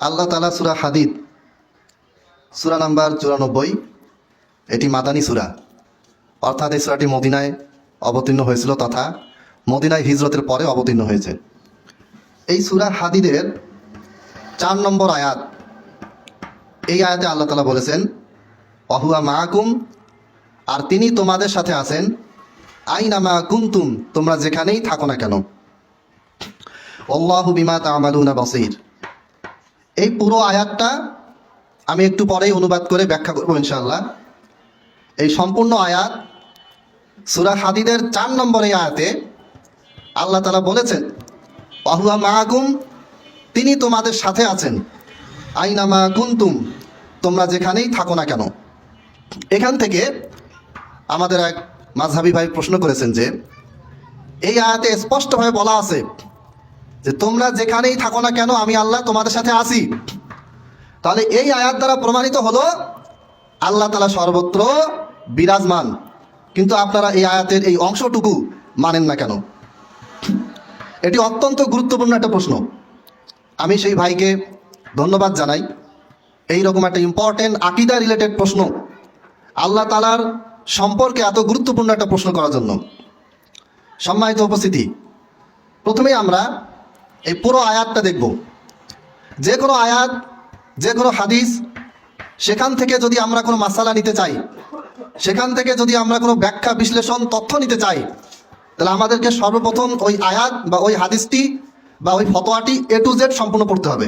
আল্লাহ তাআলা সূরা হাদিদ সূরা নাম্বার 94, এটি মাদানী সূরা, অর্থাৎ এই সূরাটি মদিনায় অবতীর্ণ হয়েছিল তথা মদিনায় হিজরতের পরে অবতীর্ণ হয়েছে। এই সূরা হাদিদের 4 নম্বর আয়াত, এই আয়াতে আল্লাহ তাআলা বলেছেন ওয়াহুয়া মাআকুম, আর তিনি তোমাদের সাথে আছেন, আইনামা কুনতুম, তোমরা যেখানেই থাকো না কেন, আল্লাহু বিমা তা'মালুনা বাসীর। এই পুরো আয়াতটা আমি একটু পরেই অনুবাদ করে ব্যাখ্যা করব ইনশাআল্লাহ। এই সম্পূর্ণ আয়াত সূরা হাদিদের 4 নম্বর এই আয়াতে আল্লাহ তাআলা বলেছেন ওয়াহুয়া মাআকুম, তিনি তোমাদের সাথে আছেন, আইনামা কুনতুম, তোমরা যেখানেই থাকো না কেন। এখান থেকে আমাদের এক মাযহাবী ভাই প্রশ্ন করেছেন যে এই আয়াতে স্পষ্টভাবে বলা আছে যে তোমরা যেখানেই থাকো না কেন আমি আল্লাহ তোমাদের সাথে আছি। তাহলে এই আয়াত দ্বারা প্রমাণিত হলো আল্লাহ তাআলা সর্বত্র বিরাজমান, কিন্তু আপনারা এই আয়াতের এই অংশটুকু মানেন না কেন? এটি অত্যন্ত গুরুত্বপূর্ণ একটা প্রশ্ন। আমি সেই ভাইকে ধন্যবাদ জানাই এই রকম একটা ইম্পর্টেন্ট আকীদা রিলেটেড প্রশ্ন, আল্লাহ তাআলার সম্পর্কে এত গুরুত্বপূর্ণ একটা প্রশ্ন করার জন্য। সম্মানিত উপস্থিতি, প্রথমেই আমরা এই পুরো আয়াতটা দেখব। যে কোনো আয়াত, যে কোনো হাদিস, সেখান থেকে যদি আমরা কোনো মাসালা নিতে চাই, সেখান থেকে যদি আমরা কোনো ব্যাখ্যা বিশ্লেষণ তথ্য নিতে চাই, তাহলে আমাদেরকে সর্বপ্রথম ওই আয়াত বা ওই হাদিসটি বা ওই ফতোয়াটি A to Z সম্পূর্ণ পড়তে হবে।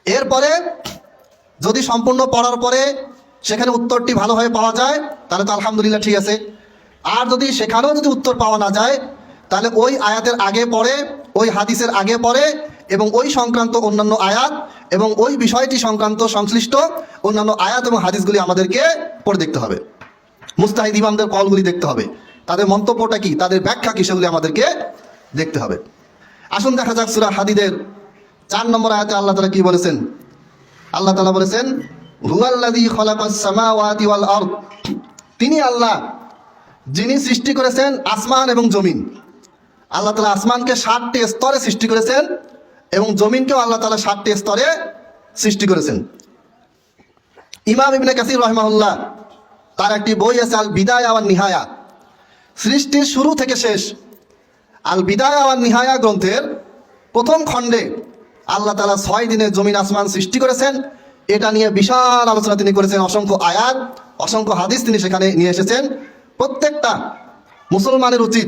এরপরে যদি সম্পূর্ণ পড়ার পরে সেখানে উত্তরটি ভালোভাবে পাওয়া যায় তাহলে তো আলহামদুলিল্লাহ ঠিক আছে। আর যদি সেখানেও যদি উত্তর পাওয়া না যায় তাহলে ওই আয়াতের আগে পড়ে, ওই হাদিসের আগে পড়ে এবং ওই সংক্রান্ত অন্যান্য আয়াত এবং ওই বিষয়টি সংক্রান্ত সংশ্লিষ্ট অন্যান্য আয়াত এবং হাদিসগুলি আমাদেরকে পড়ে দেখতে হবে। মুস্তাহিদ ইমামদের কলগুলি দেখতে হবে, তাদের মন্তব্যটা কি, তাদের ব্যাখ্যা কি, সেগুলি আমাদেরকে দেখতে হবে। আসুন দেখা যাক সূরা হাদিদের 4 নম্বর আয়াতে আল্লাহ তাআলা কি বলেছেন। আল্লাহ তাআলা বলেছেন হুয়াল্লাযী খালাকাস সামাওয়াতি ওয়াল আরদ, তিনি আল্লাহ যিনি সৃষ্টি করেছেন আসমান এবং জমিন। আল্লাহ তাআলা আসমানকে 7টি স্তরে সৃষ্টি করেছেন এবং জমিনকেও আল্লাহ তাআলা 7টি স্তরে সৃষ্টি করেছেন। ইমাম ইবনে কাসির রাহিমাহুল্লাহ তার একটি বই আছে আল বিদায়া ওয়ান নিহায়া, সৃষ্টির শুরু থেকে শেষ। আল বিদায়া ওয়ান নিহায়া গ্রন্থের প্রথম খণ্ডে আল্লাহ তাআলা 6 দিনে জমিন আসমান সৃষ্টি করেছেন। এটা নিয়ে বিশাল আলোচনা তিনি করেছেন, অসংখ্য আয়াত, অসংখ্য হাদিস তিনি সেখানে নিয়ে এসেছেন। প্রত্যেকটা মুসলমানের উচিত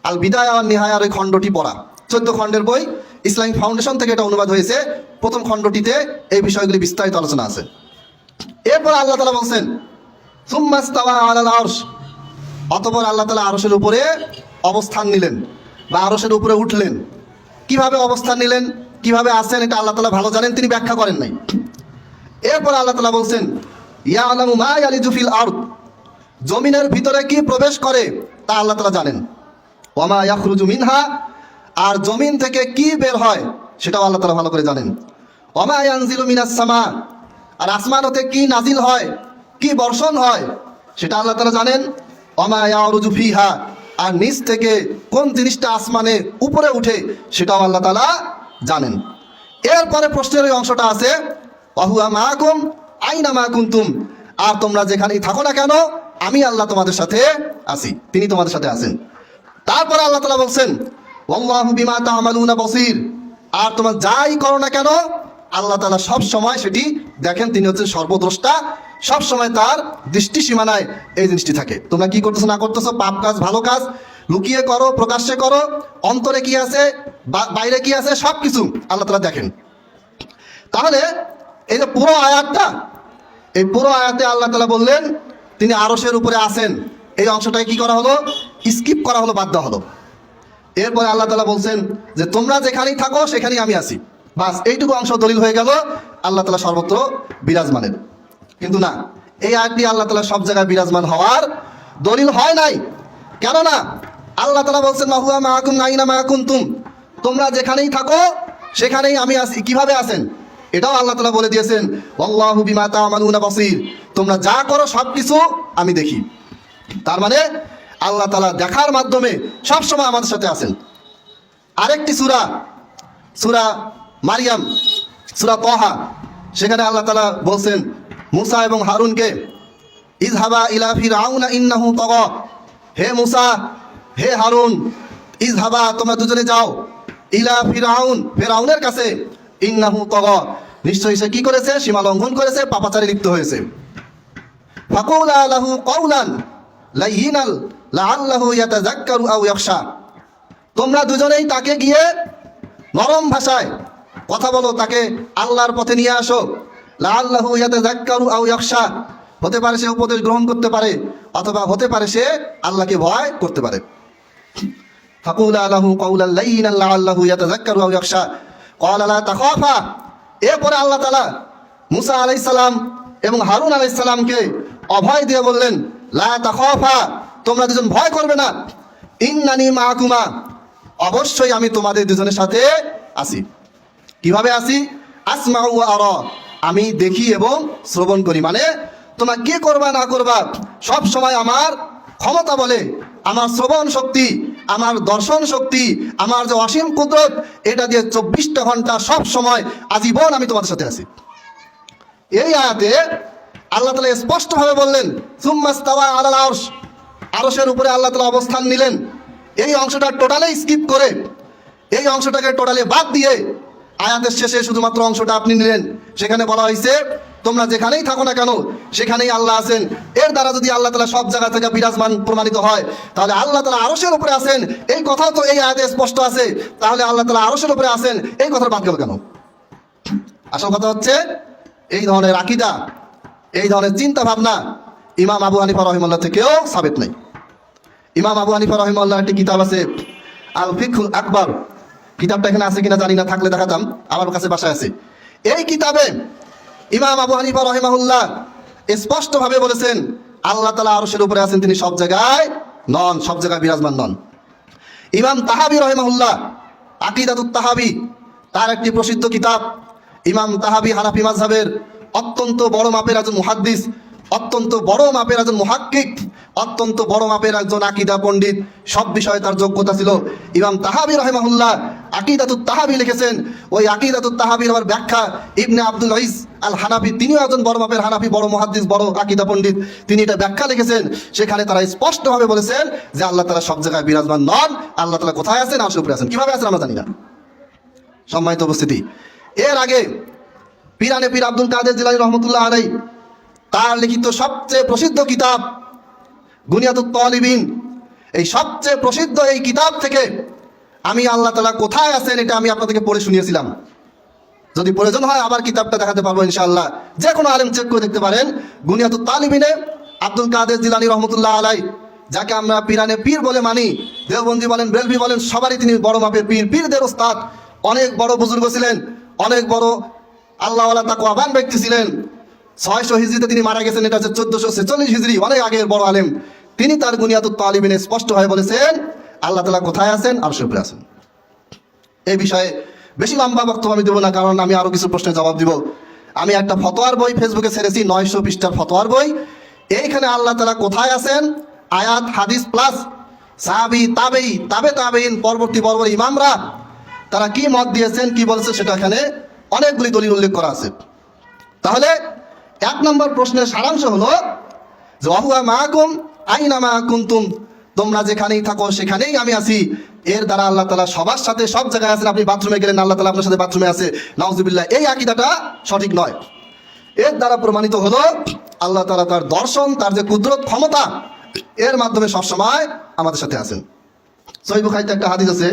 আল বিদায়া ওয়ান নিহায়ার ওই খণ্ডটি পড়া। 14 খণ্ডের বই, ইসলামিক ফাউন্ডেশন থেকে এটা অনুবাদ হয়েছে। প্রথম খণ্ডটিতে এই বিষয়গুলি বিস্তারিত আলোচনা আছে। এরপর আল্লাহ তাআলা বলছেন সুম্মা ইস্তাওয়া আলাল আরশ, অতঃপর আল্লাহ তাআলা আরশের উপরে অবস্থান নিলেন বা আরশের উপরে উঠলেন। কিভাবে অবস্থান নিলেন, কিভাবে আছেন, এটা আল্লাহ তাআলা ভালো জানেন, তিনি ব্যাখ্যা করেন নাই। এরপর আল্লাহ তাআলা বলছেন ইয়ালামু মা ইয়ালিজু ফিল আরদ, জমিনের ভিতরে কি প্রবেশ করে তা আল্লাহ তাআলা জানেন। ওয়া মা ইয়াখরুজু মিনহা, আর জমিন থেকে কি বের হয় সেটাও আল্লাহ তাআলা ভালো করে জানেন। ওয়া মা ইয়ানজিলু মিনাস সামা, আর আসমান হতে কি নাজিল হয়, কি বর্ষণ হয় সেটা আল্লাহ তাআলা জানেন। ওয়া মা ইয়ারুজু ফিহা, আর নিচ থেকে কোন জিনিসটা আসমানে উপরে উঠে সেটাও আল্লাহ তাআলা জানেন। এরপরে প্রশ্নের ওই অংশটা আছে ওয়াহুয়া মাআকুম আইনামা কুনতুম, আর তোমরা যেখানেই থাকো না কেন আমি আল্লাহ তোমাদের সাথে আছি, তিনি তোমাদের সাথে আছেন। তারপরে আল্লাহ তাআলা বলছেন আল্লাহু বিমা তা'মালুনা বাসীর, আর তোমরা যাই করো না কেন আল্লাহ তাআলা সব সময় সেটি দেখেন, তিনি হচ্ছেন সর্বদ্রষ্টা, সব সময় তার দৃষ্টি সীমানায় এই জিনিসটি থাকে। তোমরা কি করতেছো না করতেছো, পাপ কাজ ভালো কাজ, লুকিয়ে করো প্রকাশ্যে করো, অন্তরে কি আছে বাইরে কি আছে, সব কিছু আল্লাহ তাআলা দেখেন। তাহলে এই যে পুরো আয়াতটা, এই পুরো আয়াতে আল্লাহ তাআলা বললেন তিনি আরশের উপরে আছেন, এই অংশটাকে কি করা হলো, স্কিপ করা হলো, বাদ দেওয়া হলো। এরপরে আল্লাহ তাআলা বলছেন যে তোমরা যেখানেই থাকো সেখানেই আমি আছি। বাস এইটুকু অংশ দলিল হয়ে গেল আল্লাহ তাআলা সর্বত্র বিরাজমানের। কিন্তু না, এই আয়াতটি আল্লাহ তাআলা সব জায়গায় বিরাজমান হওয়ার দলিল হয় নাই। কেননা আল্লাহ তাআলা বলছেন মাহুয়া মাআকুম আইনামা কুনতুম, তোমরা যেখানেই থাকো সেখানেই আমি আছি। কিভাবে আছেন এটাও আল্লাহ তাআলা বলে দিয়েছেন আল্লাহু বিমা তা'মালুনা বাসীর, তোমরা যা করো সব কিছু আমি দেখি। তার মানে আল্লাহ তাআলা দেখার মাধ্যমে সব সময় আমাদের সাথে আছেন। আরেকটি সূরা, সূরা মারিয়াম সূরা তাহা, সেখানে আল্লাহ তাআলা বলছেন মুসা এবং হারুনকে, ইযহাবা ইলা ফিরআউনা ইন্নাহু তাগা, হে মুসা, হে হারুন, ইযহাবা তোমরা দুজনে যাও, ইলা ফিরআউন, ফিরআউনের কাছে, ইন্নাহু তাগা, নিশ্চয়ই সে কি করেছে, সীমা লঙ্ঘন করেছে, পাপাচারে লিপ্ত হয়েছে। ফাকুলা লাহু কাওলান লাইয়িনাল লাআল্লাহু ইয়াতাযাক্কারু আও ইয়াখশা, তোমরা দুজনেই তাকে গিয়ে নরম ভাষায় কথা বলো, তাকে আল্লাহর পথে নিয়ে আসো। লাআল্লাহু ইয়াতাযাক্কারু আও ইয়াখশা, হতে পারে সে উপদেশ গ্রহণ করতে পারে, অথবা হতে পারে সে আল্লাহকে ভয় করতে পারে। ফাকুলা লাহু কাওলান লাইয়িনাল লাআল্লাহু ইয়াতাযাক্কারু আও ইয়াখশা ক্বালা লা তাখাফা। এরপরে আল্লাহ তাআলা মুসা আলাইহিস সালাম এবং হারুন আলাইহিস সালামকে অভয় দিয়ে বললেন, লা তাখাফা, তোমরা দুজন ভয় করবে না, ইন্নানি মাআকুমা, অবশ্যই আমি তোমাদের দুজনের সাথে আছি। কিভাবে আছি? আসমাউ ওয়া আরা, আমি দেখি এবং শ্রবণ করি। মানে তোমরা কি করবা না করবা সব সময় আমার ক্ষমতা বলে, আমার শ্রবণ শক্তি, আমার দর্শন শক্তি, আমার যে অসীম কুদরত, এটা দিয়ে 24টা ঘন্টা সব সময় আজীবন আমি তোমাদের সাথে আছি। এই আয়াতে আল্লাহ তাআলা স্পষ্টভাবে বললেন সুম্মাস্তাওয়া আলাল আরশ, আরশের উপরে আল্লাহ তাআলা অবস্থান নিলেন। এই অংশটা টোটালি স্কিপ করে, এই অংশটাকে টোটালি বাদ দিয়ে আয়াতের শেষে শুধুমাত্র অংশটা আপনি নিলেন। সেখানে বলা হয়েছে তোমরা যেখানেই থাকো না কেন সেখানেই আল্লাহ আছেন। এর দ্বারা যদি আল্লাহ তাআলা সব জায়গা থেকে বিরাজমান প্রমাণিত হয়, তাহলে আল্লাহ তাআলা আরশের উপরে আছেন এই কথাও তো এই আয়াতে স্পষ্ট আছে। তাহলে আল্লাহ তাআলা আরশের উপরে আছেন এই কথার বাদ গেল কেন? আসল কথা হচ্ছে এই ধরনের আকীদা, এই ধরনের চিন্তা ভাবনা ইমাম আবু হানিফা রাহিমাহুল্লাহ থেকেও সাবিত নাই। ইমাম আবু হানিফা রাহিমাহুল্লাহ একটি কিতাব আছে আল ফিকহুল আকবার, কিতাবটা এখানে আছে কিনা জানি না, থাকলে দেখাতাম, আমার কাছে বাসায় আছে। এই কিতাবে ইমাম আবু হানিফা রাহিমাহুল্লাহ স্পষ্টভাবে বলেছেন আল্লাহ তাআলা আরশের উপরে আছেন, তিনি সব জায়গায় নন, সব জায়গায় বিরাজমান নন। ইমাম তাহাবী রাহিমাহুল্লাহ আকীদাতুত তাহাবী, তার একটি প্রসিদ্ধ কিতাব। ইমাম তাহাবী হানাফি মাযহাবের অত্যন্ত বড় মাপের একজন মুহাদ্দিস, অত্যন্ত বড় মাপের একজন মুহাক্কিক, অত্যন্ত বড় মাপের একজন আকীদা পণ্ডিত, সব বিষয়ে তার যোগ্যতা ছিল। ইমাম তাহাবী রাহিমাহুল্লাহ আকীদাতুত তাহাবী লিখেছেন। ওই আকীদাতুত তাহাবীর আবার ব্যাখ্যা ইবনে আব্দুল আইজ আল হানাফি, তিনিও একজন বড় মাপের হানাফি, বড় মুহাদ্দিস, বড় আকীদা পণ্ডিত, তিনি এটা ব্যাখ্যা লিখেছেন। সেখানে তারা স্পষ্টভাবে বলেছেন যে আল্লাহ তাআলা সব জায়গায় বিরাজমান নন, আল্লাহ তাআলা কোথায় আছেন? আরশের উপরে আছেন। কিভাবে আছেন আমরা জানি না। সম্মানিত উপস্থিতি, এর আগে পীরানে পীর আব্দুল কাদের জিলানী রহমতুল্লাহ আলাইহি তার লিখিত সবচেয়ে প্রসিদ্ধ কিতাব গুনিয়াতুত তালিবিন, এই সবচেয়ে প্রসিদ্ধ এই কিতাব থেকে আমি আল্লাহ তাআলা কোথায় আছেন এটা আমি আপনাদেরকে পড়ে শুনিয়েছিলাম। যদি প্রয়োজন হয় আবার কিতাবটা দেখাতে পারবো ইনশাআল্লাহ, যে কোনো আলেম চেক করে দেখতে পারেন। গুনিয়াতুত তালিবিনে আব্দুল কাদের জিলানী রহমতুল্লাহ আলাইহি, যাকে আমরা পীরানে পীর বলে মানি, দেওবন্দি বলেন, বেলভি বলেন, সবারই তিনি বড় মাপের পীর, পীরদের ওস্তাদ, অনেক বড় বুজুর্গ ছিলেন, অনেক বড় আল্লাহওয়ালা তাকওয়াবান ব্যক্তি ছিলেন। 600 হিজরিতে তিনি মারা গেছেন, এটা হচ্ছে 1446 হিজরি, অনেক আগের বড় আলেম। তিনি তার গুনিয়াতুত তালিবিনে স্পষ্ট হয়ে বলেছেন আল্লাহ তাআলা কোথায় আছেন? আরশের উপরে আছেন। এই বিষয়ে বেশি লম্বা বক্তব্য আমি দেবো না, কারণ আমি আরো কিছু প্রশ্নের জবাব দিব। আমি একটা ফতোয়ার বই ফেসবুকে ছেড়েছি, 900 পৃষ্ঠার ফতোয়ার বই। এইখানে আল্লাহ তাআলা কোথায় আছেন আয়াত হাদিস প্লাস সাহাবী তাবেঈ তাবে তাবেঈন পরবর্তী বর্বর ইমামরা তারা কি মত দিয়েছেন, কি বলেছে, সেটা এখানে অনেকগুলি দলিল উল্লেখ করা আছে। তাহলে 1 নম্বর প্রশ্নের সারাংশ হলো যে ওয়াহুয়া মাআকুম আইনামা কুনতুম, তোমরা যেখানেই থাকো সেখানেই আমি আছি। এর দ্বারা আল্লাহ তাআলা সবার সাথে সব জায়গায় আছেন। আপনি বাথরুমে গেলেন, আল্লাহ তাআলা আপনার সাথে বাথরুমে আছে, নাউজুবিল্লাহ, এই আকীদাটা সঠিক নয়। এর দ্বারা প্রমাণিত হলো আল্লাহ তাআলা তার দর্শন, তার যে কুদরত, ক্ষমতা, এর মাধ্যমে সবসময় আমাদের সাথে আছেন। সহিহ বুখারীতে একটা হাদিস আছে,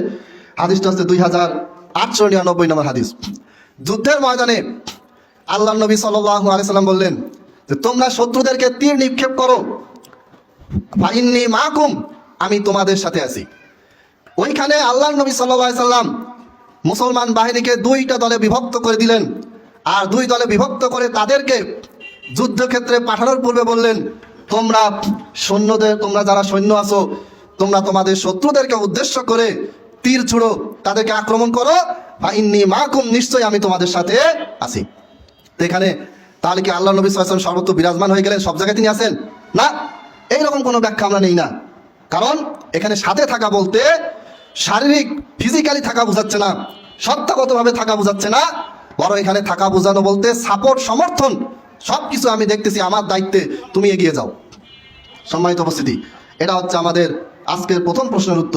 হাদিসটা হচ্ছে 2899 নম্বর হাদিস। যুদ্ধের ময়দানে আল্লাহ নবী সাল্লাল্লাহু আলাইহি সাল্লাম বললেন যে তোমরা শত্রুদেরকে তীর নিক্ষেপ করো, ফাইন্নী মাআকুম, আমি তোমাদের সাথে আছি। ওইখানে আল্লাহ নবী সাল্লাল্লাহু আলাইহি সাল্লাম মুসলমান বাহিনীকে 2টা দলে বিভক্ত করে দিলেন, আর 2 দলে বিভক্ত করে তাদেরকে যুদ্ধক্ষেত্রে পাঠানোর পূর্বে বললেন তোমরা সৈন্যদের, তোমরা যারা সৈন্য আছো, তোমরা তোমাদের শত্রুদেরকে উদ্দেশ্য করে তীর ছুড়ো, তাদেরকে আক্রমণ করো, ফাইন্নী মাআকুম, নিশ্চয়ই আমি তোমাদের সাথে আছি। এখানে তাহলে কি আল্লাহ নবী সাল্লাল্লাহু আলাইহি ওয়াসাল্লাম সর্বত্র বিরাজমান হয়ে গেলেন, সব জায়গায় তিনি আছেন? না, এইরকম কোনো ব্যাখ্যা আমরা নেই না। কারণ এখানে সাথে থাকা বলতে শারীরিক ফিজিক্যালি থাকা বোঝাচ্ছে না, সত্তাগতভাবে থাকা বোঝাচ্ছে না, বড় এখানে থাকা বোঝানো বলতে সাপোর্ট, সমর্থন, সব কিছু আমি দেখতেছি আমার দায়িত্বে, তুমি এগিয়ে যাও। সম্মানিত উপস্থিতি, এটা হচ্ছে আমাদের আজকের প্রথম প্রশ্নের উত্তর।